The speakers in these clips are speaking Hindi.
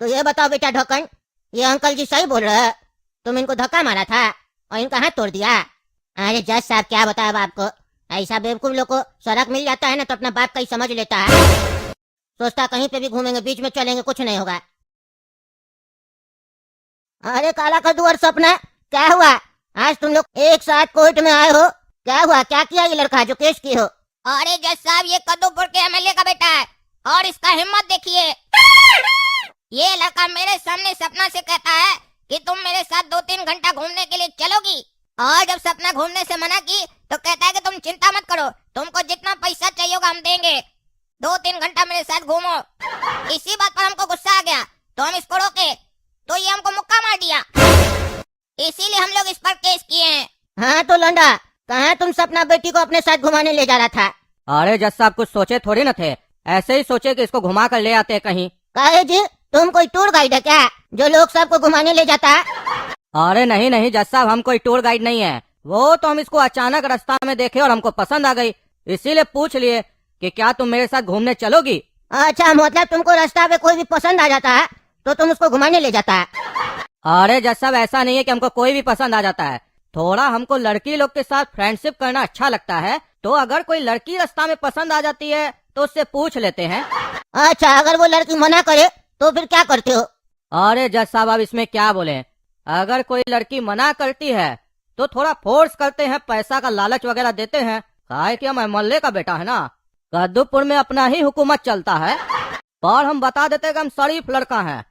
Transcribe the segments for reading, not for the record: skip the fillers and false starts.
तो ये बताओ बेटा ढक्कन, ये अंकल जी सही बोल रहे हैं? तुम इनको धक्का मारा था और इनका हाथ तोड़ दिया? अरे जज साहब क्या बताया बाप को, ऐसा बेवकूफ लोग को सड़क मिल जाता है ना तो अपना बाप का ही समझ लेता है, सोचता कहीं पे भी घूमेंगे बीच में चलेंगे कुछ नहीं होगा। अरे काला कद्दू और सपना, क्या हुआ? आज तुम लोग एक साथ कोर्ट में आए हो, क्या हुआ? क्या किया ये लड़का जो केस की हो? अरे जज साहब, ये कद्दूपुर के एमएलए का बेटा है और इसका हिम्मत देखिए। ये लड़का मेरे सामने सपना से कहता है कि तुम मेरे साथ 2-3 घंटा घूमने के लिए चलोगी, और जब सपना घूमने से मना की तो कहता है कि तुम चिंता मत करो, तुमको जितना पैसा चाहिए होगा हम देंगे, 2-3 घंटा मेरे साथ घूमो। इसी बात पर हमको गुस्सा आ गया तो हम इसको रोके, तो ये हमको मुक्का मार दिया, इसीलिए हम लोग इस पर केस किए हैं। हाँ तो लंडा, कहाँ तुम सपना बेटी को अपने साथ घुमाने ले जा रहा था? अरे जज साहब कुछ सोचे थोड़ी न थे, ऐसे ही सोचे कि इसको घुमा कर ले आते कहीं। काहे जी, तुम कोई टूर गाइड है क्या जो लोग सबको घुमाने ले जाता है? अरे नहीं नहीं जज साहब, हम कोई टूर गाइड नहीं है, वो तो हम इसको अचानक रास्ता में देखे और हमको पसंद आ गई, इसीलिए पूछ लिए कि क्या तुम मेरे साथ घूमने चलोगी। अच्छा, मतलब तुमको रास्ता पे कोई भी पसंद आ जाता है तो तुम उसको घुमाने ले जाता है? अरे जज साहब ऐसा नहीं है कि हमको कोई भी पसंद आ जाता है, थोड़ा हमको लड़की लोग के साथ फ्रेंडशिप करना अच्छा लगता है, तो अगर कोई लड़की रास्ता में पसंद आ जाती है तो उससे पूछ लेते हैं। अच्छा, अगर वो लड़की मना करे तो फिर क्या करते हो? अरे जज साहब अब इसमें क्या बोले, अगर कोई लड़की मना करती है तो थोड़ा फोर्स करते हैं, पैसा का लालच वगैरह देते हैं, काहे कि हम एमएलए का बेटा है ना, कद्दूपुर में अपना ही हुकूमत चलता है, और हम बता देते कि हम शरीफ लड़का हैं,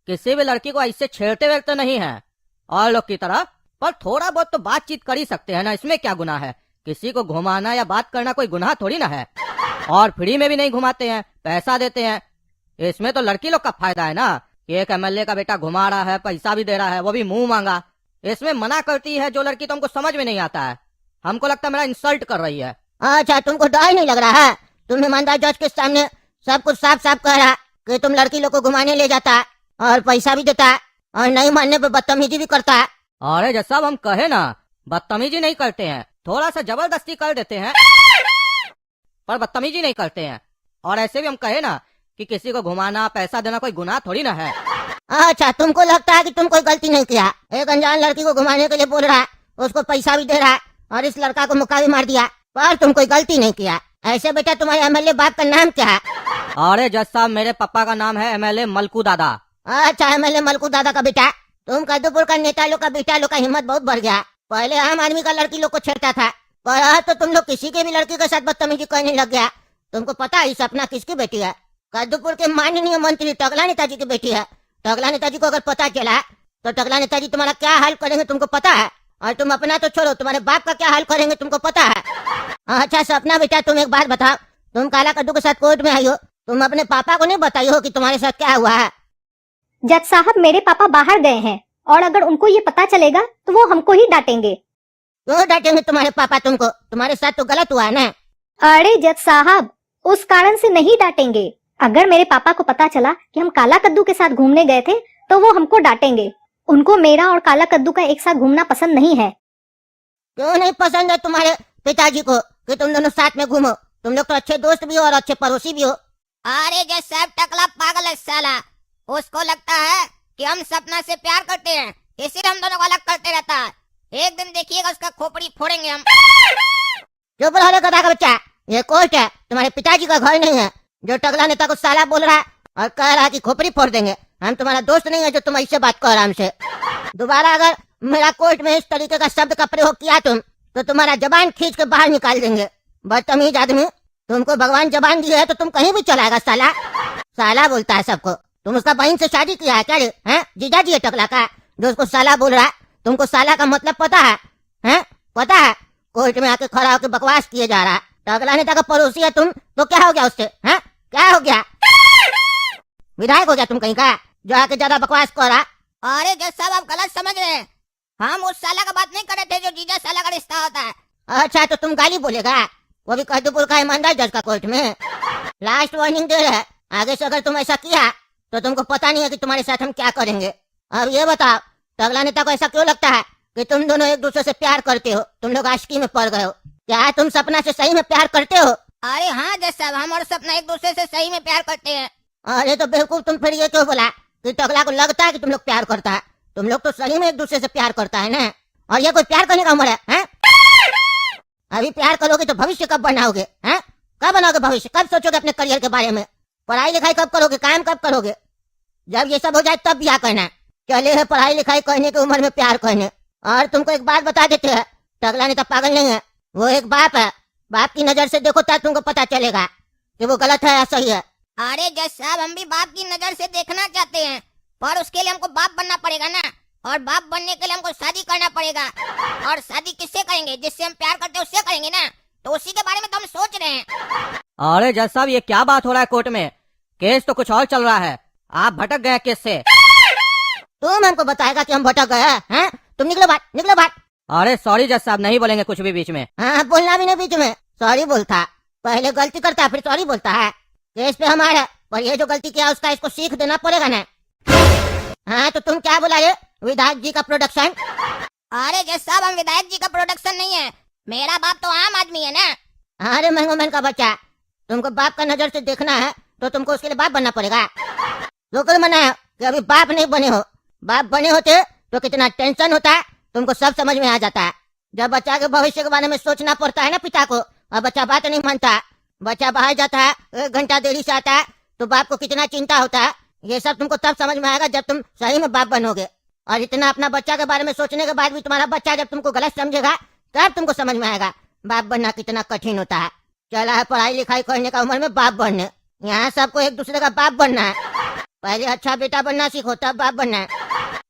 किसी भी लड़की को ऐसे छेड़ते वेड़ते नहीं है और लोग की तरह, पर थोड़ा बहुत तो बातचीत कर ही सकते हैं ना, इसमें क्या गुनाह है, किसी को घुमाना या बात करना कोई गुनाह थोड़ी ना है, और फ्री में भी नहीं घुमाते हैं, पैसा देते हैं, इसमें तो लड़की लोग का फायदा है ना, कि एक एमएलए का बेटा घुमा रहा है, पैसा भी दे रहा है, वो भी मुंह मांगा। इसमें मना करती है जो लड़की तो हमको समझ में नहीं आता है, हमको लगता है मेरा इंसल्ट कर रही है। अच्छा, तुमको डर नहीं लग रहा है? तुम ईमानदार जज के सामने सब कुछ साफ साफ कह रहा कि तुम लड़की लोग को घुमाने ले जाता है और पैसा भी देता है और नहीं मानने पर बदतमीजी भी करता है। अरे जज साहब हम कहे ना, बदतमीजी नहीं करते हैं, थोड़ा सा जबरदस्ती कर देते हैं पर बदतमीजी नहीं करते हैं, और ऐसे भी हम कहे ना कि किसी को घुमाना पैसा देना कोई गुनाह थोड़ी ना है। अच्छा, तुमको लगता है कि तुम कोई गलती नहीं किया, एक अनजान लड़की को घुमाने के लिए बोल रहा है, उसको पैसा भी दे रहा है और इस लड़का को मुक्का भी मार दिया, पर तुम कोई गलती नहीं किया। ऐसे बेटा तुम्हारे एमएलए बाप का नाम क्या है? अरे जज साहब मेरे पापा का नाम है एमएलए मलकू दादा। अच्छा, एमएलए मलकू दादा का बेटा, तुम कद्दूपुर का नेता लोग का बेटा लोग का हिम्मत बहुत बढ़ गया, पहले आम आदमी का लड़की लोग को छेड़ता था, पर आज तो तुम लोग किसी के भी लड़की के साथ बदतमीजी करने लग गया। तुमको पता है सपना किसकी बेटी है? कद्दूपुर के माननीय मंत्री टकला नेताजी की बेटी है। टकला नेताजी को अगर पता चला तो टकला नेताजी तुम्हारा क्या हाल करेंगे तुमको पता है, और तुम अपना तो छोड़ो तुम्हारे बाप का क्या हाल करेंगे तुमको पता है। अच्छा सपना बेटा, तुम एक बात बताओ, तुम काला कद्दू के साथ कोर्ट में आई हो, तुम अपने पापा को नहीं बताई हो कि तुम्हारे साथ क्या हुआ है? जज साहब मेरे पापा बाहर गए हैं और अगर उनको ये पता चलेगा तो वो हमको ही डांटेंगे। क्यों डांटेंगे तुम्हारे पापा तुमको? तुम्हारे साथ तो गलत हुआ है ना। अरे जज साहब उस कारण से नहीं डांटेंगे, अगर मेरे पापा को पता चला कि हम काला कद्दू के साथ घूमने गए थे तो वो हमको डांटेंगे, उनको मेरा और काला कद्दू का एक साथ घूमना पसंद नहीं है। क्यों नहीं पसंद है तुम्हारे पिताजी को कि तुम दोनों साथ में घूमो? तुम लोग तो अच्छे दोस्त भी हो और अच्छे पड़ोसी भी हो। अरे जज साहब टकला पागल है साला, उसको लगता है कि हम सपना से प्यार करते हैं, इसीलिए हम दोनों को अलग करते रहता है, एक दिन देखिएगा उसका खोपड़ी फोड़ेंगे हम। चुप रहो गधा का बच्चा, ये कोर्ट है, तुम्हारे पिताजी का घर नहीं है जो टकला नेता को साला बोल रहा है और कह रहा है कि खोपड़ी फोड़ देंगे। हम तुम्हारा दोस्त नहीं है जो तुम ऐसे बात कर रहा हमसे। दोबारा अगर मेरा कोर्ट में इस तरीके का शब्द का प्रयोग किया तुम तो तुम्हारा जबान खींच के बाहर निकाल देंगे। बदतमीज आदमी, तुमको भगवान जबान दी है तो तुम कहीं भी चलाएगा साला। साला बोलता है सबको। तुम उसका बहन से शादी किया है क्या रे? हैं जीजा जी है टकला का जो उसको साला बोल रहा है। तुमको साला का मतलब पता है? हैं पता है? कोर्ट में आके खड़ा होकर बकवास किए जा रहा है। टकला नेता का पड़ोसी है तुम तो क्या हो गया उससे? हैं क्या हो गया? विधायक हो गया तुम कहीं का जो आके ज्यादा बकवास कर रहा। अरे जज साहब आप गलत समझ रहे हैं, हम उस साला का बात नहीं कर रहे थे जो जीजा साला का रिश्ता होता है। अच्छा तो तुम गाली बोलेगा, वो भी कद्दूपुर का ईमानदार जज का कोर्ट में। लास्ट वार्निंग दे रहे, आगे से अगर तुम ऐसा किया तो तुमको पता नहीं है कि तुम्हारे साथ हम क्या करेंगे। अब ये बताओ टकला नेता को ऐसा क्यों लगता है कि तुम दोनों एक दूसरे से प्यार करते हो? तुम लोग आशिकी में पड़ गए हो क्या? तुम सपना से सही में प्यार करते हो? अरे हाँ जज साहब, हम और सपना एक दूसरे से सही में प्यार करते हैं। अरे तो बेवकूफ, तुम फिर ये क्यों बोला कि टकला को लगता है कि तुम लोग प्यार करता है। तुम लोग तो सही में एक दूसरे से प्यार करता है ना। और ये कोई प्यार करने का उम्र है, हैं? अभी प्यार करोगे तो भविष्य कब बनाओगे, हैं? कब बनाओगे भविष्य? कब सोचोगे अपने करियर के बारे में? पढ़ाई लिखाई कब करोगे? काम कब करोगे? जब ये सब हो जाए तब ब्याह करना। चले है पढ़ाई लिखाई करने की उम्र में प्यार करने। और तुमको एक बात बता देते हैं, टकला नेता पागल नहीं है, वो एक बाप है। बाप की नजर से देखो तब तुमको पता चलेगा कि वो गलत है या सही है। अरे जज साहब, हम भी बाप की नजर से देखना चाहते हैं, पर उसके लिए हमको बाप बनना पड़ेगा ना। और बाप बनने के लिए हमको शादी करना पड़ेगा। और शादी किससे करेंगे? जिससे हम प्यार करते हैं उससे करेंगे ना। तो उसी के बारे में तो हम सोच रहे हैं। अरे जज साहब, ये क्या बात हो रहा है कोर्ट में? केस तो कुछ और चल रहा है, आप भटक गए केस से। तुम हमको बताएगा कि हम भटक गए हैं? तुम निकलो बात, निकलो बात। अरे सॉरी जज साहब, नहीं बोलेंगे कुछ भी बीच में। हाँ, बोलना भी नहीं बीच में। सॉरी बोलता, पहले गलती करता फिर सॉरी बोलता है। केस पे हमारा, पर ये जो गलती किया उसका इसको सीख देना पड़ेगा ना। हाँ तो तुम क्या बोला ये विधायक जी का प्रोडक्शन? अरे जज साहब, हम विधायक जी का प्रोडक्शन नहीं है। मेरा बाप तो आम आदमी है ना। अरे महंगोमैन का बच्चा, तुमको बाप का नजर से देखना है तो तुमको उसके लिए बाप बनना पड़ेगा। लोकल मना है कि अभी बाप नहीं बने हो। बाप बने होते तो कितना टेंशन होता है तुमको सब समझ में आ जाता है। जब बच्चा के भविष्य के बारे में सोचना पड़ता है ना पिता को, और बच्चा बात नहीं मानता, बच्चा बाहर जाता है, 1 घंटा देरी से आता है, तो बाप को कितना चिंता होता है। ये सब तुमको तब समझ में आएगा जब तुम सही में बाप बनोगे। और इतना अपना बच्चा के बारे में सोचने के बाद भी तुम्हारा बच्चा जब तुमको गलत समझेगा तब तुमको समझ में आएगा बाप बनना कितना कठिन होता है। चला है पढ़ाई लिखाई करने का उम्र में बाप बनने। यहाँ सबको एक दूसरे का बाप बनना है। पहले अच्छा बेटा बनना सीखो तब बाप बनना है,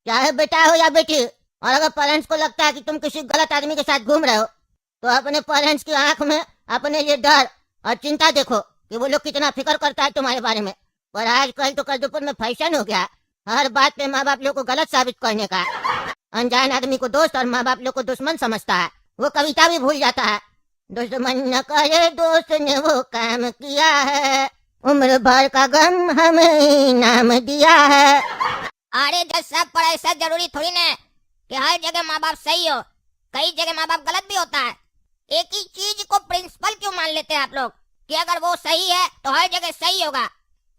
चाहे बेटा हो या बेटी। और अगर पेरेंट्स को लगता है कि तुम किसी गलत आदमी के साथ घूम रहे हो तो अपने पेरेंट्स की आंख में अपने लिए डर और चिंता देखो कि वो लोग कितना फिक्र करता है तुम्हारे बारे में। पर आजकल तो कद्दूपुर में फैशन हो गया हर बात पे माँ बाप लोग को गलत साबित करने का। अनजान आदमी को दोस्त और माँ बाप लोग को दुश्मन समझता है। वो कविता भी भूल जाता है, दुश्मन न करे दोस्त ने वो काम किया है, उम्र भर का गम हमें नाम दिया है। अरे जज साहब, पर ऐसा जरूरी थोड़ी ना है कि हर जगह माँ बाप सही हो। कई जगह माँ बाप गलत भी होता है। एक ही चीज को प्रिंसिपल क्यों मान लेते हैं आप लोग कि अगर वो सही है तो हर जगह सही होगा?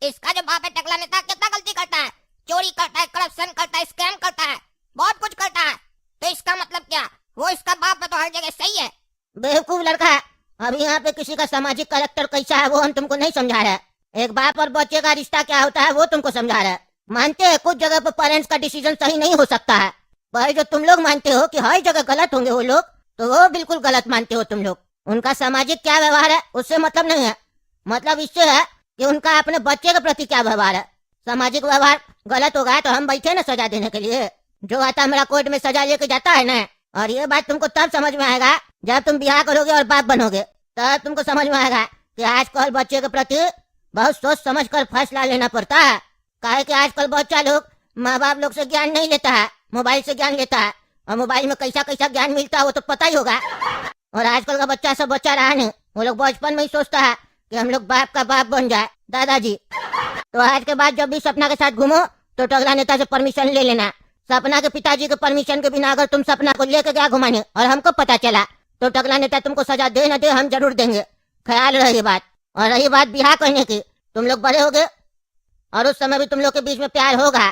इसका जो बाप है टकला नेता कितना गलती करता है, चोरी करता है, करप्शन करता है, स्कैम करता है, बहुत कुछ करता है। तो इसका मतलब क्या, वो इसका बाप है तो हर जगह सही है? बेवकूफ लड़का, अभी यहाँ पे किसी का सामाजिक कैरेक्टर कैसा है वो हम तुमको नहीं समझा रहे। एक बाप और बच्चे का रिश्ता क्या होता है वो तुमको समझा रहे। मानते हैं कुछ जगह पर पेरेंट्स का डिसीजन सही नहीं हो सकता है, पर जो तुम लोग मानते हो कि हर जगह गलत होंगे वो लोग, तो वो बिल्कुल गलत मानते हो तुम लोग। उनका सामाजिक क्या व्यवहार है उससे मतलब नहीं है, मतलब इससे है कि उनका अपने बच्चे के प्रति क्या व्यवहार है। सामाजिक व्यवहार गलत होगा तो हम बैठे ना सजा देने के लिए। जो आता मेरा कोर्ट में सजा लेके जाता है ना। और ये बात तुमको तब समझ में आएगा जब तुम ब्याह करोगे और बाप बनोगे, तब तुमको समझ में आएगा कि आजकल बच्चे के प्रति बहुत सोच समझ कर फैसला लेना पड़ता है। काहे कि आजकल बच्चा लोग माँ बाप लोग से ज्ञान नहीं लेता है, मोबाइल से ज्ञान लेता है। और मोबाइल में कैसा कैसा ज्ञान मिलता है वो तो पता ही होगा। और आजकल का बच्चा सब बच्चा रहा नहीं, वो लोग बचपन में ही सोचता है कि हम लोग बाप का बाप बन जाए दादाजी। तो आज के बाद जब भी सपना के साथ घूमो तो टकला नेता से परमिशन ले लेना। सपना के पिताजी के परमिशन के बिना अगर तुम सपना को लेकर गया घुमाने और हमको पता चला तो टकला नेता तुमको सजा दे न दे हम जरूर देंगे, ख्याल रही बात। और रही बात ब्याह करने की, तुम लोग बड़े होगे और उस समय भी तुम लोग के बीच में प्यार होगा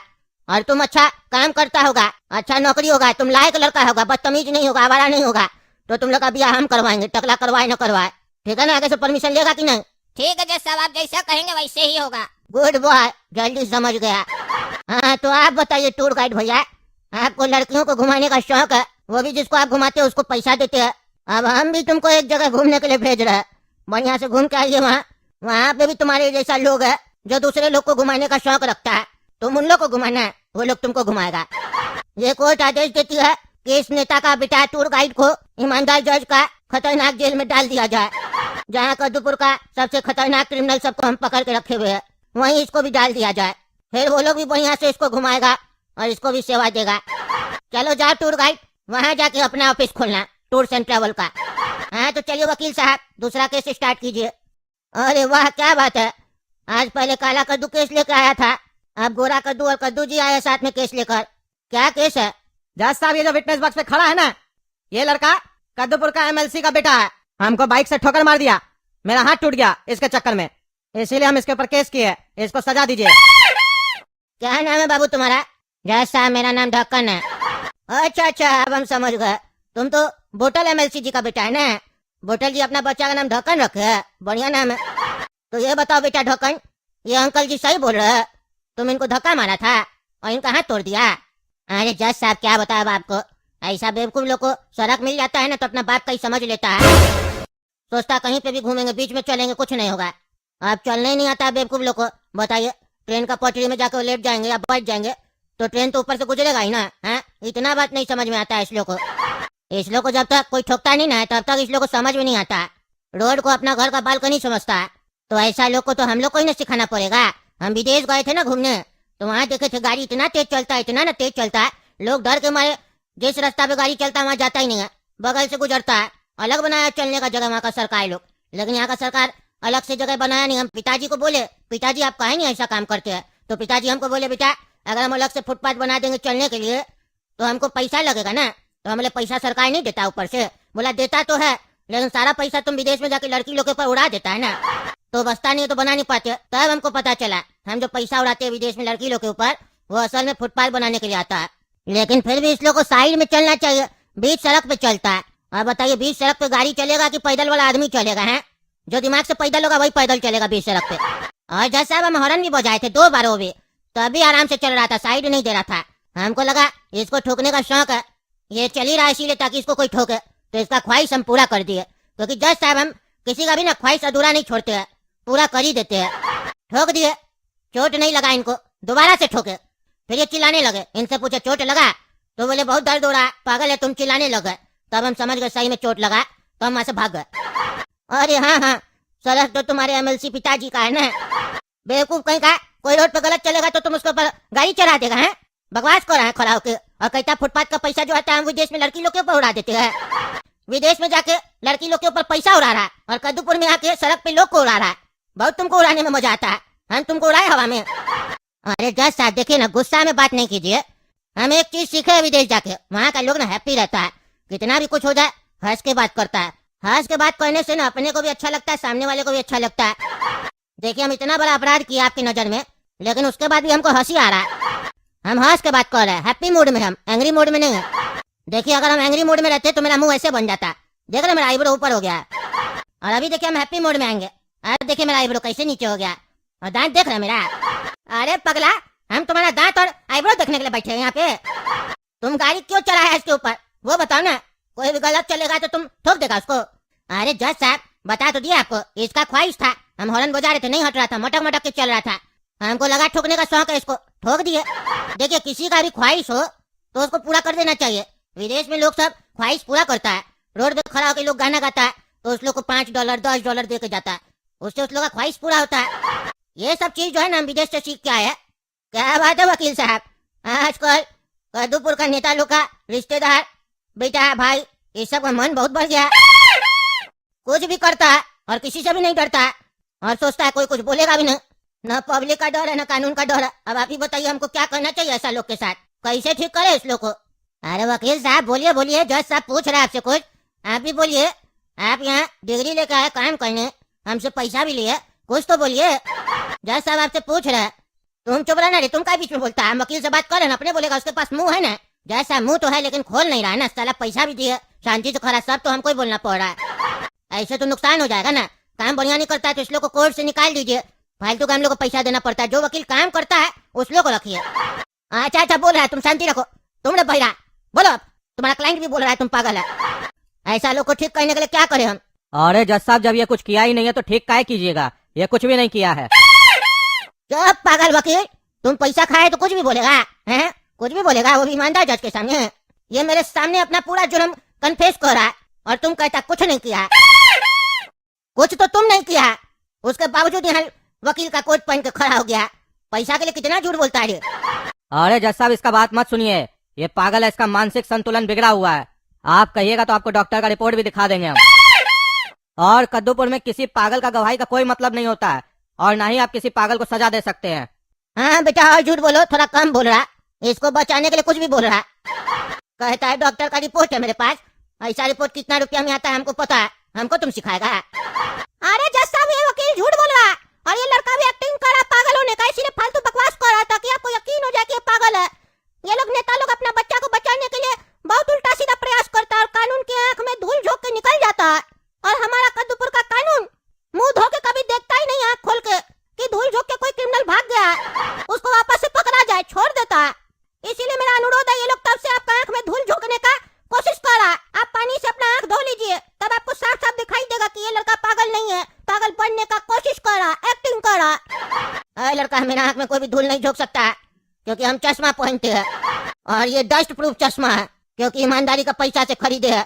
और तुम अच्छा काम करता होगा, अच्छा नौकरी होगा, तुम लायक लड़का होगा, बदतमीज नहीं होगा, आवारा नहीं होगा, तो तुम लोग का ब्याह हम करवाएंगे, टकला करवाए न करवाए। ठीक है ना? आगे से परमिशन लेगा कि नहीं? ठीक है जज साहब, आप जैसा कहेंगे वैसे ही होगा। गुड बॉय, जल्दी समझ गया। हाँ तो आप बताइए टूर गाइड भैया, आपको लड़कियों को घुमाने का शौक है, वो भी जिसको आप घुमाते हैं उसको पैसा देते हैं। अब हम भी तुमको एक जगह घूमने के लिए भेज रहे हैं, बढ़िया से घूम के आइए। वहाँ पे भी तुम्हारे जैसा लोग है जो दूसरे लोग को घुमाने का शौक रखता है, तुम उन लोग को घुमाना है, वो लोग तुमको घुमाएगा। ये कोर्ट आदेश देती है कि इस नेता का बेटा टूर गाइड को ईमानदार जज का खतरनाक जेल में डाल दिया जाए। जहाँ कद्दूपुर का सबसे खतरनाक क्रिमिनल सबको हम पकड़ के रखे हुए हैं, वहीं इसको भी डाल दिया जाए। फिर वो लोग भी बढ़िया से इसको घुमाएगा और इसको भी सेवा देगा। चलो जाओ टूर गाइड, वहाँ जाके अपना ऑफिस खोलना टूर्स एंड ट्रेवल का। हाँ तो चलिए वकील साहब, दूसरा केस स्टार्ट कीजिए। अरे वाह, क्या बात है, आज पहले काला कद्दू केस लेकर आया था, अब गोरा कद्दू और कद्दू जी आए साथ में केस लेकर। क्या केस है? जज साहब, ये जो विटनेस बॉक्स पे खड़ा है ना, ये लड़का कद्दूपुर का एमएलसी का बेटा है। हमको बाइक से ठोकर मार दिया, मेरा हाथ टूट गया इसके चक्कर में, इसीलिए हम इसके ऊपर केस किए, इसको सजा दीजिए। क्या नाम है बाबू तुम्हारा? जज साहब मेरा नाम ढक्कन है। अच्छा अच्छा, अब हम समझ गए। तुम तो बोतल एमएलसी जी का बेटा है ना? बोतल जी अपना बच्चा का नाम ढक्कन रखे है, बढ़िया नाम है। तो ये बताओ बेटा ढक्कन, ये अंकल जी सही बोल रहे हैं? तुम इनको धक्का मारा था और इनका हाथ तोड़ दिया? अरे जज साहब क्या बताया आपको, ऐसा बेवकूफ लोग को सड़क मिल जाता है ना तो अपना बाप का ही समझ लेता है, सोचता कहीं पे भी घूमेंगे बीच में चलेंगे कुछ नहीं होगा। आप चलने ही नहीं आता बेवकूफ लोग को। बताइए, ट्रेन का पटरी में जाकर लेट जाएंगे या बैठ जाएंगे तो ट्रेन तो ऊपर से गुजरेगा ही ना। है इतना बात नहीं समझ में आता है इस लोग को। इस लोग को जब तक कोई ठोकता नहीं ना तब तक इस लोग को समझ में नहीं आता। रोड को अपना घर का बालकनी समझता है। तो ऐसा लोग को तो हम लोग को ही ना सिखाना पड़ेगा। हम विदेश गए थे ना घूमने, तो वहाँ देखे थे गाड़ी इतना तेज चलता है, इतना ना तेज चलता है, लोग डर के मारे जिस रास्ता पे गाड़ी चलता है वहाँ जाता ही नहीं है, बगल से गुजरता है। अलग बनाया चलने का जगह वहाँ का सरकार लोग, लेकिन यहाँ का सरकार अलग से जगह बनाया नहीं। हम पिताजी को बोले, पिताजी आप काहे नहीं ऐसा काम करते हैं? तो पिताजी हमको बोले बेटा अगर हम अलग से फुटपाथ बना देंगे चलने के लिए तो हमको पैसा लगेगा ना। तो हमने पैसा सरकार नहीं देता ऊपर से? बोला देता तो है, लेकिन सारा पैसा तुम विदेश में जाके लड़की लोग के ऊपर उड़ा देता है ना, तो बचता नहीं है तो बना नहीं पाते। तब हमको पता चला हम जो पैसा उड़ाते हैं विदेश में लड़की लोग के ऊपर वो असल में फुटपाथ बनाने के लिए आता है। लेकिन फिर भी इस लोग को साइड में चलना चाहिए, बीच सड़क पे चलता है। और बताइए बीच सड़क पे गाड़ी चलेगा कि पैदल वाला आदमी चलेगा? है जो दिमाग से पैदल होगा वही पैदल चलेगा बीच सड़क पे। और जज साहब हम हॉर्न भी बजाए थे 2 बार, वो भी तभी आराम से चल रहा था, साइड नहीं दे रहा था। हमको लगा इसको ठोकने का शौक है, ये चल ही रहा है इसीलिए ताकि इसको कोई ठोके, तो इसका ख्वाहिश हम पूरा कर दिए। क्योंकि जज साहब हम किसी का भी ना ख्वाहिश अधूरा नहीं छोड़ते हैं, पूरा कर ही देते हैं। ठोक दिए, चोट नहीं लगा इनको, दोबारा से ठोके, फिर ये चिल्लाने लगे। इनसे पूछे चोट लगा तो बोले बहुत दर्द हो रहा है, पागल है तुम, चिल्लाने लगे। तब हम समझ गए सही में चोट लगा, तो हम वहां से भाग गए। अरे हाँ हाँ, सड़क तो तुम्हारे एमएलसी पिताजी का है ना, बेवकूफ कहीं का। कोई रोड पे गलत चलेगा तो तुम उसके ऊपर गाड़ी चढ़ा देगा? है बकवास कर रहा है खड़ा होके। और कहता फुटपाथ का पैसा जो आता है हम विदेश में लड़की लोग के ऊपर उड़ा देते हैं। विदेश में जाके लड़की लोग के ऊपर पैसा उड़ा रहा है और कद्दूपुर में आके सड़क पे लोग को उड़ा रहा है। बहुत तुमको उड़ाने में मजा आता है, हम तुमको उड़ाए हवा में। अरे जज साहब देखिए ना, गुस्सा में बात नहीं कीजिए। हम एक चीज सीखे हैं विदेश जाके, वहाँ का लोग ना हैप्पी रहता है, कितना भी कुछ हो जाए हंस के बात करता है। हंस के बात करने से ना अपने को भी अच्छा लगता है, सामने वाले को भी अच्छा लगता है। देखिए हम इतना बड़ा अपराध किया आपकी नजर में, लेकिन उसके बाद भी हमको हंसी आ रहा है। हम हंस के बात कर रहे हैं, हैप्पी मूड में, हम एंग्री मूड में नहीं है। देखिए अगर हम एंग्री मूड में रहते तो मेरा मुंह ऐसे बन जाता, देख रहे मेरा आईब्रो ऊपर हो गया है। और अभी देखिए हम हैप्पी मूड में आएंगे, अरे देखिए मेरा आईब्रो कैसे नीचे हो गया, और दांत देख रहे मेरा। अरे पगला, हम तुम्हारा दांत और आईब्रो देखने के लिए बैठे हैं यहाँ पे। तुम गाड़ी क्यों चलाया है इसके ऊपर वो बताओ ना, कोई भी गलत चलेगा तो तुम ठोक देगा उसको। अरे जज साहब बता तो दिया आपको, इसका ख्वाहिश था, हम हॉर्न बजा रहे थे, नहीं हट रहा था, मटक मटक के चल रहा था। हमको लगा ठोकने का शौक है, इसको ठोक दिए। देखिए किसी का भी ख्वाहिश हो तो उसको पूरा कर देना चाहिए। विदेश में लोग सब ख्वाहिश पूरा करता है, रोड पे खड़ा होकर लोग गाना गाता है तो उस लोग को $5 $10 दे के जाता है, उससे उस लोग का ख्वाहिश पूरा होता है। ये सब चीज जो है ना हम विदेश से सीख के आए हैं। क्या बात है वकील साहब, आजकल कद्दूपुर का नेता लोग का रिश्तेदार बेटा भाई ये सब का मन बहुत बढ़ गया, कुछ भी करता है और किसी से भी नहीं डरता है और सोचता है कोई कुछ बोलेगा भी नहीं, न पब्लिक का डर है न कानून का डर है। अब आप ही बताइए हमको क्या करना चाहिए ऐसा लोग के साथ, कैसे ठीक करे इस लोग को? अरे वकील साहब बोलिए बोलिए, जज साहब पूछ रहे हैं आपसे कुछ, आप भी बोलिए। आप यहाँ डिग्री लेकर आए काम करने, हमसे पैसा भी लिए, कुछ तो बोलिए। जज साहब आपसे पूछ रहे हैं, तुम चुप रहना रे, तुम क्या बीच में बोलता है? हम वकील से बात करें, अपने बोलेगा, उसके पास मुंह है ना। जज साहब मुंह तो है लेकिन खोल नहीं रहा है ना, साला पैसा भी दिए, शांति से खड़ा, सब तो हमको ही बोलना पड़ रहा है। ऐसे तो नुकसान हो जाएगा ना, काम बढ़िया नहीं करता है तो इस लोग को कोर्ट से निकाल दीजिए, फालतू का हम लोग को पैसा देना पड़ता है। जो वकील काम करता है उस लोग को रखिए। अच्छा अच्छा बोल रहा है, तुम शांति रखो, तुम बहिरा बोलो, तुम्हारा क्लाइंट भी बोल रहा है तुम पागल है। ऐसा लोग को ठीक करने के लिए क्या करें हम? अरे जज साहब जब ये कुछ किया ही नहीं है तो ठीक काहे कीजिएगा, ये कुछ भी नहीं किया है। जब पागल वकील, तुम पैसा खाए तो कुछ भी बोलेगा है, कुछ भी बोलेगा, वो भी ईमानदार जज के सामने। ये मेरे सामने अपना पूरा जुर्म कन्फेस कर रहा है और तुम कहता कुछ नहीं किया। कुछ तो तुम नहीं किया, उसके बावजूद यहाँ वकील का कोट पहन के खड़ा हो गया। पैसा के लिए कितना झूठ बोलता है ये। अरे जज साहब इसका बात मत सुनिए, ये पागल है, इसका मानसिक संतुलन बिगड़ा हुआ है। आप कहिएगा तो आपको डॉक्टर का रिपोर्ट भी दिखा देंगे हम। और कद्दूपुर में किसी पागल का गवाही का कोई मतलब नहीं होता है और ना ही आप किसी पागल को सजा दे सकते हैं। हाँ बेटा और झूठ बोलो, थोड़ा कम बोल रहा, इसको बचाने के लिए कुछ भी बोल रहा। कहता है डॉक्टर का रिपोर्ट है मेरे पास, ऐसा रिपोर्ट कितना रुपया में आता है हमको पता है, हमको तुम सिखाएगा। अरे जज साहब ये वकील झूठ बोल रहा है और ये लड़का भी एक्टिंग कर रहा पागल होने का, इसीलिए फालतू बकवास कर रहा था ताकि आपको यकीन हो जाए कि ये पागल है। ये लोग नेता लोग अपना बच्चा को बचाने के लिए बहुत उल्टा सीधा प्रयास करता है और कानून की आंख में धूल झोंक के निकल जाता है। और हमारा कद्दूपुर का कानून मुंह धो के कभी देखता ही नहीं आंख खोल के कि धूल झोंक के कोई क्रिमिनल भाग गया है, उसको वापस से पकड़ा जाए, छोड़ देता है। इसीलिए मेरा अनुरोध है, ये लोग तब से आपका आंख में धूल झोंकने का कोशिश कर रहा है। आप पानी से अपना आंख धो लीजिए, तब आपको साफ साफ दिखाई देगा कि ये लड़का पागल नहीं है, पागल बनने का कोशिश कर रहा, एक्टिंग कर रहा। लड़का मेरा आंख में कोई भी धूल नहीं झोंक सकता है, क्योंकि हम चश्मा पहनते हैं और ये डस्ट प्रूफ चश्मा है, क्योंकि ईमानदारी का पैसा से खरीदे है।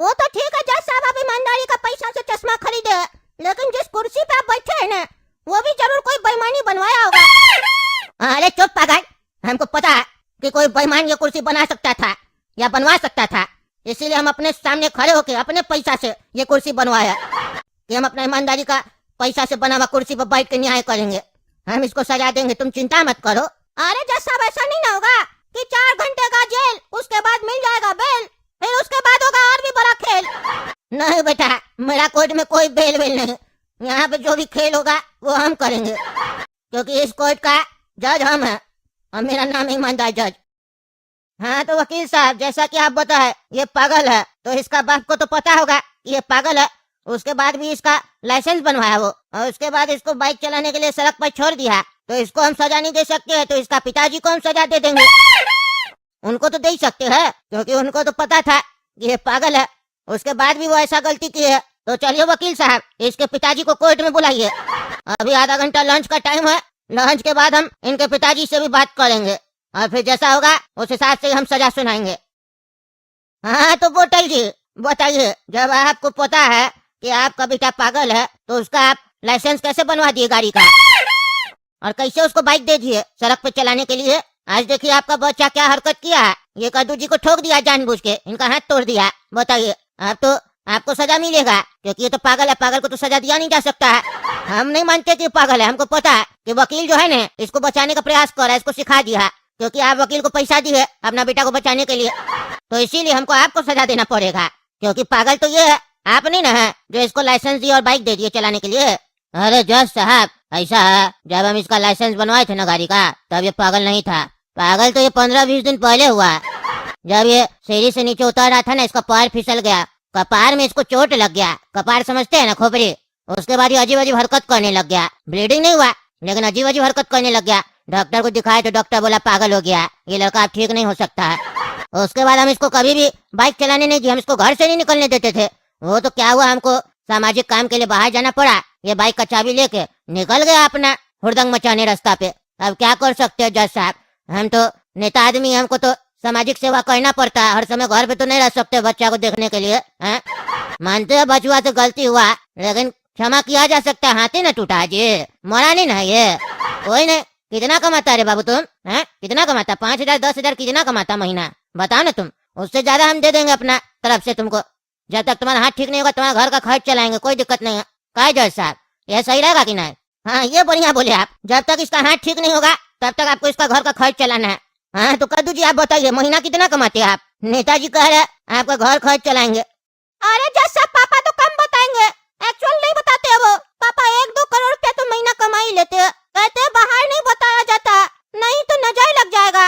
वो तो ठीक है जज साहब, आप ईमानदारी का पैसा से चश्मा खरीदे है, लेकिन जिस कुर्सी पे आप बैठे हैं ना, वो भी जरूर कोई बेईमानी बनवाया होगा। अरे चुप पागल, हमको पता है कि कोई बेईमान ये कुर्सी बना सकता था या बनवा सकता था, इसीलिए हम अपने सामने खड़े होकर अपने पैसा से ये कुर्सी बनवाया कि हम अपना ईमानदारी का पैसा से बना हुआ कुर्सी पर बैठ के न्याय करेंगे। हम इसको सजा देंगे, तुम चिंता मत करो। अरे जज साहब, ऐसा नहीं ना होगा कि 4 घंटे का जेल, उसके बाद मिल जाएगा बेल, फिर उसके बाद होगा और भी बड़ा खेल। नहीं बेटा, मेरा कोर्ट में कोई बेल वेल नहीं, यहाँ पे जो भी खेल होगा वो हम करेंगे, क्योंकि इस कोर्ट का जज हम हैं और मेरा नाम ईमानदार जज। हाँ तो वकील साहब, जैसा कि आप बताए ये पागल है, तो इसका बाप को तो पता होगा कि ये पागल है, उसके बाद भी इसका लाइसेंस बनवाया वो, और उसके बाद इसको बाइक चलाने के लिए सड़क पर छोड़ दिया, तो इसको हम सजा नहीं दे सकते हैं, तो इसका पिताजी को हम सजा दे देंगे। उनको तो दे ही सकते हैं, क्योंकि उनको तो पता था कि ये पागल है, उसके बाद भी वो ऐसा गलती की है। तो चलिए वकील साहब, इसके पिताजी को कोर्ट में बुलाइए। अभी आधा घंटा लंच का टाइम है, लंच के बाद हम इनके पिताजी से भी बात करेंगे और फिर जैसा होगा उस हिसाब से हम सजा सुनाएंगे। हाँ तो बोटल जी बताइए, जब आपको पता है कि आपका बेटा पागल है, तो उसका आप लाइसेंस कैसे बनवा दिए गाड़ी का, और कैसे उसको बाइक दे दिए सड़क पे चलाने के लिए? आज देखिए आपका बच्चा क्या हरकत किया है, ये कद्दू जी को ठोक दिया जानबूझ के, इनका हाथ तोड़ दिया। बताइए, अब तो आपको सजा मिलेगा, क्योंकि ये तो पागल है, पागल को तो सजा दिया नहीं जा सकता है। हम नहीं मानते कि पागल है, हमको पता है कि वकील जो है ना, इसको बचाने का प्रयास कर रहा है, इसको सिखा दिया, क्योंकि आप वकील को पैसा दिए अपना बेटा को बचाने के लिए, तो इसीलिए हमको आपको सजा देना पड़ेगा, क्योंकि पागल तो ये है, आप नहीं ना है जो इसको लाइसेंस दिए और बाइक दे दिए चलाने के लिए। अरे जज साहब, ऐसा है, जब हम इसका लाइसेंस बनवाए थे ना गाड़ी का, तब ये पागल नहीं था। पागल तो ये 15-20 दिन पहले हुआ, जब ये सीढ़ी से नीचे उतर रहा था ना, इसका पैर फिसल गया, कपार में इसको चोट लग गया, कपार समझते हैं ना, खोपड़ी। उसके बाद ये अजीब अजीब हरकत करने लग गया, ब्लीडिंग नहीं हुआ लेकिन अजीब अजीब हरकत करने लग गया। डॉक्टर को दिखाया तो डॉक्टर बोला पागल हो गया, ये लड़का अब ठीक नहीं हो सकता है। उसके बाद हम इसको कभी भी बाइक चलाने नहीं दी, हम इसको घर से नहीं निकलने देते थे। वो तो क्या हुआ, हमको सामाजिक काम के लिए बाहर जाना पड़ा, ये बाइक का चाबी लेके निकल गया अपना हुड़दंग मचाने रास्ता पे। अब क्या कर सकते हैं जज साहब, हम तो नेता आदमी, हमको तो सामाजिक सेवा करना पड़ता है, हर समय घर पे तो नहीं रह सकते बच्चा को देखने के लिए। मानते हैं बचुआ से गलती हुआ, लेकिन क्षमा किया जा सकता है, हाथी न टूटा जी, मरा नहीं ना ये। कोई नहीं, कितना कमाता रे बाबू तुम, कितना कमाता? 5,000 10,000 कितना कमाता महीना, बताओ ना तुम, उससे ज्यादा हम दे देंगे अपना तरफ से तुमको। जब तक तुम्हारा हाथ ठीक नहीं होगा, तुम्हारा घर का खर्च चलाएंगे, कोई दिक्कत नहीं है। क्या जज साहब, यह सही रहेगा कि नहीं? हाँ ये बढ़िया बोले आप, जब तक इसका हाथ ठीक नहीं होगा तब तक आपको इसका घर का खर्च चलाना है। हाँ तो कद्दू जी आप बताइए, महीना कितना कमाते हैं आप? नेताजी कह रहे आपका घर खर्च चलाएंगे। अरे जज साहब, पापा तो कम बताएंगे, एक्चुअल नहीं बताते हैं वो। पापा 1-2 करोड़ रुपया तो महीना कमा ही लेते हैं, कहते हैं बाहर नहीं बताया जाता, नहीं तो नजर लग जाएगा।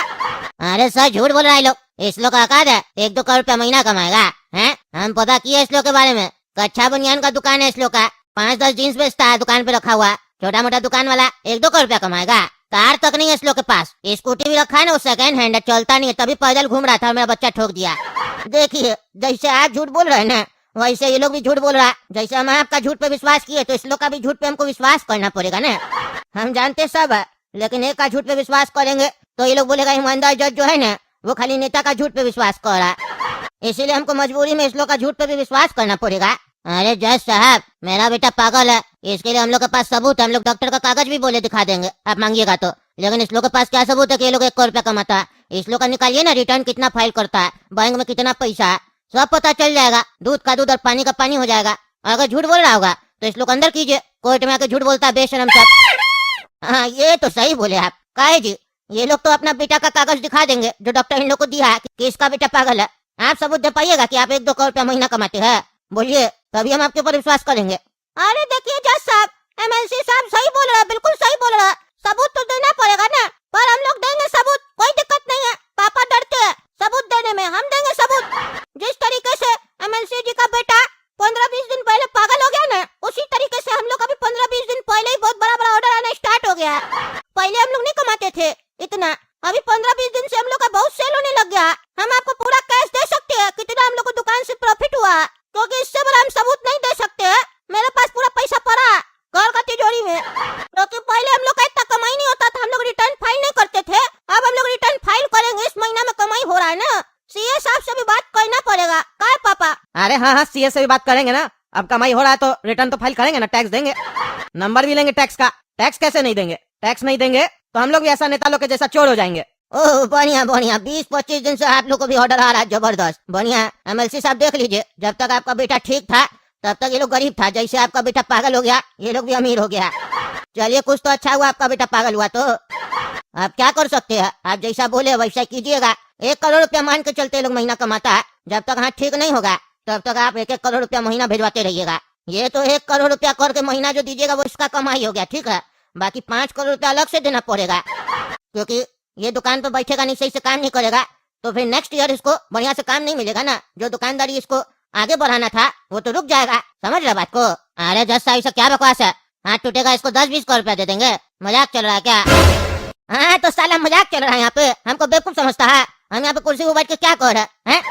अरे सर झूठ बोल रहा है लोग, इस लोग का औकात है 1-2 करोड़ रुपया महीना कमाएगा? हैं, हम पता किए इस लोग के बारे में, कच्चा बुनियान का दुकान है इस लोग का, 5-10 जीन्स बेचता है दुकान पे रखा हुआ, छोटा मोटा दुकान वाला 1-2 करोड़ रुपया कमाएगा? कार तक नहीं है इस लोग के पास, स्कूटी भी रखा है ना, वो सेकंड हैंड है, चलता नहीं है, तभी पैदल घूम रहा था, मेरा बच्चा ठोक दिया। देखिए जैसे आप झूठ बोल रहे हैं ना, वैसे ये लोग भी झूठ बोल रहा है। जैसे हम आपका झूठ पे विश्वास किए, तो इस लोग का भी झूठ पे हमको विश्वास करना पड़ेगा ना। हम जानते सब है, लेकिन एक का झूठ पे विश्वास करेंगे तो ये लोग बोलेगा ईमानदार जज जो है ना, वो खाली नेता का झूठ पे विश्वास कर रहा है, इसीलिए हमको मजबूरी में इस लोग का झूठ पे भी विश्वास करना पड़ेगा। अरे जज साहब, मेरा बेटा पागल है, इसके लिए हम लोग के पास सबूत है, हम लोग डॉक्टर का कागज भी बोले दिखा देंगे आप मांगिएगा तो, लेकिन इस लोग के पास क्या सबूत है कि ये लोग 1 करोड़ रुपया कमाता है? इस लोग का निकालिए ना, रिटर्न कितना फाइल करता है, बैंक में कितना पैसा है, सब पता चल जाएगा, दूध का दूध और पानी का पानी हो जाएगा। अगर झूठ बोल रहा होगा तो इस लोग अंदर कीजिए, कोर्ट में आके झूठ बोलता है बेशरम सब। हाँ ये तो सही बोले आप, काहे जी, ये लोग तो अपना बेटा का कागज दिखा देंगे जो डॉक्टर इन लोग को दिया है कि इसका बेटा पागल है। आप सबूत दे पाइएगा कि आप 1-2 करोड़ रुपया महीना कमाते हैं? बोलिए, तभी हम आपके ऊपर विश्वास करेंगे। अरे देखिए जज साहब, MLC साहब सही बोल रहा है, बिल्कुल सही बोल रहा है, सबूत तो देना पड़ेगा ना, पर हम लोग देंगे सबूत, कोई दिक्कत नहीं है। पापा डरते हैं सबूत देने में, हम देंगे सबूत। जिस तरीके से एमएलसी जी का बेटा 15-20 दिन पहले पागल हो गया ना, उसी तरीके से हम लोग अभी 15-20 दिन पहले ही बहुत बड़ा बड़ा ऑर्डर आना स्टार्ट हो गया। पहले हम लोग नहीं कमाते थे इतना, अभी 15-20 दिन से हम लोग का बहुत सेल होने लग गया। हम आपको पूरा कैश दे सकते हैं कितना हम लोग को दुकान से प्रॉफिट हुआ, क्योंकि इससे बड़ा हम सबूत नहीं दे सकते। मेरे पास पूरा पैसा पड़ा घर का तिजोरी में, क्योंकि पहले हम लोग का इतना कमाई नहीं होता था, हम लोग रिटर्न फाइल नहीं करते थे। अब हम लोग रिटर्न फाइल करेंगे, इस महीना में कमाई हो रहा है ना, सीए साहब से भी बात करना पड़ेगा। क्या है पापा? अरे हाँ हाँ, सीए से भी बात करेंगे ना। अब कमाई हो रहा है तो रिटर्न तो फाइल करेंगे ना, टैक्स देंगे, नंबर भी लेंगे टैक्स का। टैक्स कैसे नहीं देंगे? टैक्स नहीं देंगे तो हम लोग भी ऐसा नेता लोग के जैसा चोर हो जाएंगे। ओह बढ़िया बढ़िया, 20-25 दिन से आप लोग को भी ऑर्डर आ रहा है, जबरदस्त बढ़िया। एमएलसी साहब देख लीजिए, जब तक आपका बेटा ठीक था तब तक ये लोग गरीब था, जैसे आपका बेटा पागल हो गया ये लोग भी अमीर हो गया। चलिए कुछ तो अच्छा हुआ, आपका बेटा पागल हुआ तो आप क्या कर सकते हैं, आप जैसा बोले वैसा कीजिएगा। 1 करोड़ रुपया मान के चलते लोग महीना कमाता है, जब तक हाथ ठीक नहीं होगा तब तक आप 1-1 करोड़ रुपया महीना भेजवाते रहिएगा। ये तो 1 करोड़ रुपया करके महीना जो दीजिएगा वो इसका कमाई हो गया, ठीक है। बाकी 5 करोड़ रुपया अलग से देना पड़ेगा, क्योंकि ये दुकान पे बैठेगा नहीं, सही से काम नहीं करेगा, तो फिर नेक्स्ट ईयर इसको बढ़िया से काम नहीं मिलेगा ना। जो दुकानदारी इसको आगे बढ़ाना था वो तो रुक जाएगा, समझ रहे बात को? अरे जज साहब क्या बकवास है, हाथ टूटेगा इसको 10-20 करोड़ रुपया दे देंगे, मजाक चल रहा है क्या? हाँ तो साला मजाक चल रहा है यहाँ पे, हमको बेवकूफ समझता है। हम यहाँ पे कुर्सी पे बैठ के क्या कर रहे हैं?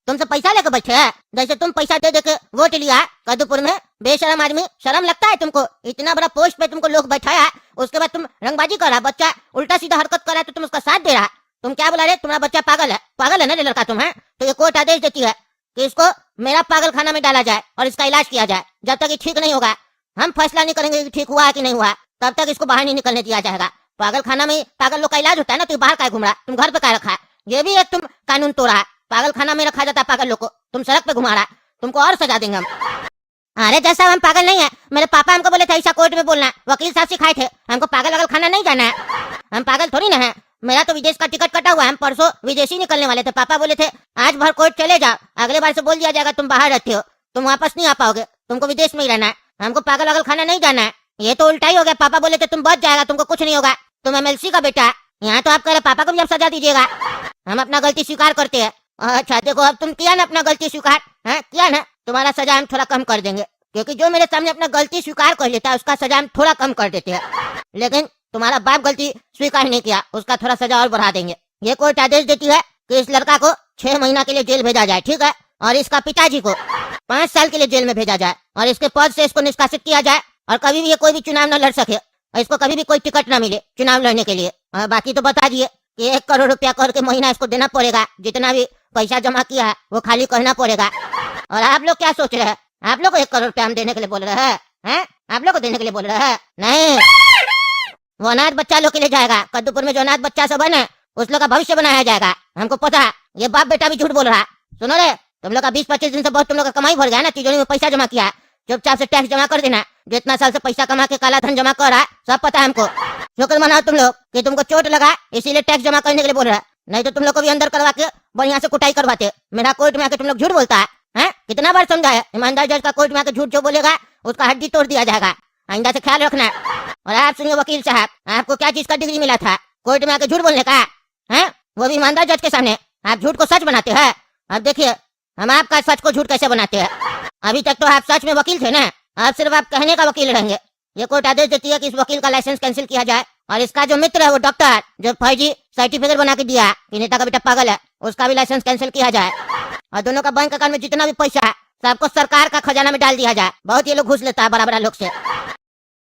तुमसे पैसा लेके बैठे है, जैसे तुम पैसा दे दे के वोट लिया कद्दूपुर में। बेशरम आदमी, शर्म लगता है तुमको? इतना बड़ा पोस्ट पे तुमको लोग बैठाया, उसके बाद तुम रंगबाजी कर रहा, बच्चा उल्टा सीधा हरकत कर रहा है तो तुम उसका साथ दे रहा। तुम क्या बोला रे, तुम्हारा बच्चा पागल है ना लड़का तुम है? तो ये कोर्ट आदेश देती है कि इसको मेरा पागल खाना में डाला जाए और इसका इलाज किया जाए। जब तक ये ठीक नहीं होगा, हम फैसला नहीं करेंगे कि ठीक हुआ है कि नहीं हुआ, तब तक इसको बाहर नहीं निकलने दिया जाएगा। पागल खाना में पागल लोग का इलाज होता है ना, तो बाहर का घूम रहा, तुम घर पे क्या रखा? ये भी एक तुम कानून तोड़ा है, पागल खाना में रखा जाता है पागल लोग को, तुम सड़क पे घुमा रहा, तुमको और सजा देंगे हम। अरे जैसा हम पागल नहीं है, मेरे पापा हमको बोले थे ऐसा कोर्ट में बोलना, वकील साहब सिखाए थे, हमको पागल वागल खाना नहीं जाना है। हम पागल थोड़ी ना है, मेरा तो विदेश का टिकट कटा हुआ है, हम परसों विदेशी निकलने वाले थे। पापा बोले थे आज भर कोर्ट चले जाओ, अगले बार से बोल दिया जाएगा तुम बाहर रहते हो, तुम वापस नहीं आ पाओगे, तुमको विदेश में ही रहना है, हमको पागल वागल खाना नहीं जाना है। ये तो उल्टा ही हो गया, पापा बोले थे तुम बच जाएगा, तुमको कुछ नहीं होगा, तुम एमएलसी का बेटा है। यहाँ तो आप कह रहे पापा को भी आप सजा दीजिएगा। हम अपना गलती स्वीकार करते हैं। अच्छा देखो, अब तुम किया ना अपना गलती स्वीकार, है किया ना, तुम्हारा सजा हम थोड़ा कम कर देंगे, क्योंकि जो मेरे सामने अपना गलती स्वीकार कर लेता है उसका सजा हम थोड़ा कम कर देते हैं, लेकिन तुम्हारा बाप गलती स्वीकार नहीं किया, उसका थोड़ा सजा और बढ़ा देंगे। ये कोर्ट आदेश देती है कि इस लड़का को 6 महीना के लिए जेल भेजा जाए, ठीक है, और इसका पिताजी को 5 साल के लिए जेल में भेजा जाए, और इसके पद से इसको निष्कासित किया जाए, और कभी भी ये कोई भी चुनाव न लड़ सके, और इसको कभी भी कोई टिकट न मिले चुनाव लड़ने के लिए। और बाकी तो बता दिए कि 1 करोड़ रुपया करके महीना इसको देना पड़ेगा, जितना भी पैसा जमा किया है वो खाली करना पड़ेगा। और आप लोग क्या सोच रहे हैं, आप लोग को 1 करोड़ रुपया हम देने के लिए बोल रहे हैं? आप लोग को देने के लिए बोल रहे हैं? नहीं, वो अनाथ बच्चा लोग के लिए जाएगा। कद्दूपुर में जो अनाथ बच्चा सब है ना, उस लोग का भविष्य बनाया जाएगा, हमको पता है। ये बाप बेटा भी झूठ बोल रहा है। सुनो रे, तुम लोग का 20-25 दिन से बहुत तुम लोग का कमाई भर गया ना, तिजोरी में पैसा जमा किया, चुपचाप से टैक्स जमा कर देना। जो इतना साल से पैसा कमा के काला धन जमा कर रहा है सब पता है हमको। शुक्र मनाओ तुम लोग कि तुमको चोट लगा, इसीलिए टैक्स जमा करने के लिए बोल रहा है, नहीं तो तुम लोग को भी अंदर करवा के बढ़िया से कुटाई करवाते। मेरा कोर्ट में आके तुम लोग झूठ बोलता है? कितना बार समझा है, ईमानदार जज का कोर्ट में आके झूठ जो बोलेगा उसका हड्डी तोड़ दिया जाएगा, आइंदा से ख्याल रखना है। और आप सुनिए वकील साहब, आपको क्या चीज का डिग्री मिला था कोर्ट में आके झूठ बोलने का? वो भी ईमानदार जज के सामने आप झूठ को सच बनाते हैं। अब देखिए हम आपका सच को झूठ कैसे बनाते हैं। अभी तक तो आप सच में वकील थे ना, अब सिर्फ आप कहने का वकील रहेंगे। ये कोर्ट आदेश देती है कि इस वकील का लाइसेंस कैंसिल किया जाए, और इसका जो मित्र है वो डॉक्टर जो फर्जी सर्टिफिकेट बना के दिया कि नेता का बेटा पागल है, उसका भी लाइसेंस कैंसिल किया जाए। और दोनों का बैंक अकाउंट में जितना भी पैसा है सबको सरकार का खजाना में डाल दिया जाए। बहुत ये लोग घूस लेता है बड़ा बड़ा लोग से।